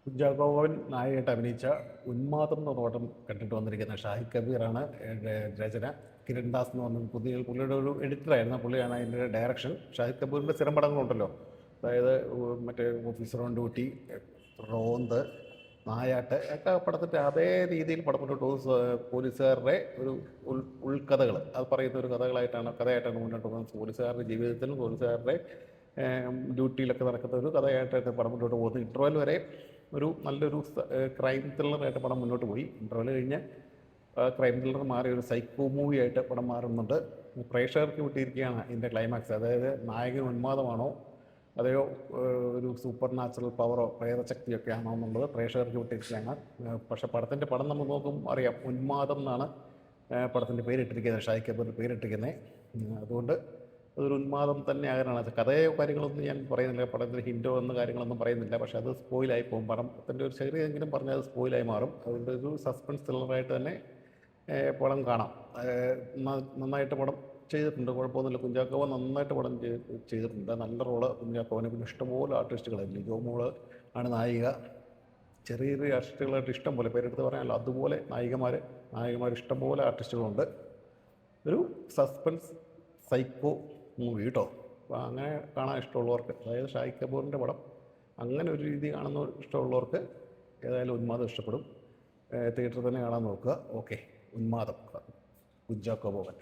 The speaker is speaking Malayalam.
കുഞ്ചാക്കോവൻ നായകനായിട്ട് അഭിനയിച്ച ഉന്മാദം എന്ന പടം കണ്ടിട്ട് വന്നിരിക്കുന്ന ഷാഹിദ് കബീറാണ് രചന. കിരൺ ദാസ് എന്ന് പറഞ്ഞ പുള്ളിയുടെ ഒരു എഡിറ്ററായിരുന്നു. പുള്ളിയാണ് അതിൻ്റെ ഡയറക്ഷൻ. ഷാഹിദ് കബീറിൻ്റെ സ്ഥിരം പടങ്ങളുണ്ടല്ലോ, അതായത് മറ്റേ ഓഫീസർ ഓൺ ഡ്യൂട്ടി, റോന്ത്, നായാട്ട് ഒക്കെ പടത്തിൻ്റെ അതേ രീതിയിൽ പടം മുന്നോട്ട് പോകും. പോലീസുകാരുടെ ഒരു ഉൾക്കഥകൾ അത് പറയുന്ന ഒരു കഥയായിട്ടാണ് മുന്നോട്ട് പോകുന്നത്. പോലീസുകാരുടെ ജീവിതത്തിലും പോലീസുകാരുടെ ഡ്യൂട്ടിയിലൊക്കെ നടക്കുന്ന ഒരു കഥയായിട്ടൊക്കെ പടം മുന്നോട്ട് പോകുന്നത്. ഇൻ്റർവെൽ വരെ ഒരു നല്ലൊരു ക്രൈം ത്രില്ലറായിട്ട് പടം മുന്നോട്ട് പോയി. ഇൻ്റർവെൽ കഴിഞ്ഞ് ക്രൈം ത്രില്ലർ മാറി ഒരു സൈക്കോ മൂവി ആയിട്ട് പടം മാറുന്നുണ്ട്. പ്രേക്ഷകർക്ക് വിട്ടിരിക്കുകയാണ് ഇതിൻ്റെ ക്ലൈമാക്സ്. അതായത് നായകൻ ഉന്മാദമാണോ അതെയോ ഒരു സൂപ്പർ നാച്ചുറൽ പവറോ പ്രേതശക്തിയൊക്കെ ആണോ എന്നുള്ളത് പ്രേക്ഷകർക്ക് വിട്ടിരിക്കുകയാണ്. പക്ഷേ പടം നമ്മൾ നോക്കും അറിയാം, ഉന്മാദം എന്നാണ് പടത്തിൻ്റെ പേരിട്ടിരിക്കുന്നത്, ഷാഹിദ് കബീർ പേരിട്ടിരിക്കുന്നത്. അതുകൊണ്ട് അതൊരു ഉന്മാദം തന്നെ ആകാനാണ്. കഥയോ കാര്യങ്ങളൊന്നും ഞാൻ പറയുന്നില്ല, പടത്തിൽ ഹിൻഡോ എന്ന കാര്യങ്ങളൊന്നും പറയുന്നില്ല. പക്ഷേ അത് സ്പോയിലായി പോകും. പടത്തിൻ്റെ ഒരു ചെറിയെങ്കിലും പറഞ്ഞാൽ അത് സ്പോയിലായി മാറും. അതുകൊണ്ട് ഒരു സസ്പെൻസ് ത്രില്ലറായിട്ട് തന്നെ പടം കാണാം. നന്നായിട്ട് പടം ചെയ്തിട്ടുണ്ട്, കുഴപ്പമൊന്നുമില്ല. കുഞ്ചാക്കോവൻ നന്നായിട്ട് പടം ചെയ്തിട്ടുണ്ട്. നല്ല റോള് കുഞ്ചാക്കോവന്. പിന്നെ ഇഷ്ടംപോലെ ആർട്ടിസ്റ്റുകളായിരുന്നു. ജോമോള് ആണ് നായിക. ചെറിയ ചെറിയ ആർട്ടിസ്റ്റുകളായിട്ട് ഇഷ്ടം പോലെ, പേരെടുത്ത് പറയാനല്ലോ, അതുപോലെ നായികമാർ ഇഷ്ടംപോലെ ആർട്ടിസ്റ്റുകളുണ്ട്. ഒരു സസ്പെൻസ് സൈക്കോ മൂവി കേട്ടോ. അപ്പോൾ അങ്ങനെ കാണാൻ ഇഷ്ടമുള്ളവർക്ക്, അതായത് ഷാഹിദ് കപൂറിൻ്റെ പടം അങ്ങനെ ഒരു രീതി കാണുന്ന ഇഷ്ടമുള്ളവർക്ക് ഏതായാലും ഉന്മാദം ഇഷ്ടപ്പെടും. തിയേറ്ററിൽ തന്നെ കാണാൻ നോക്കുക. ഓക്കെ, ഉന്മാദം, കുഞ്ചാക്കോ ബോബൻ.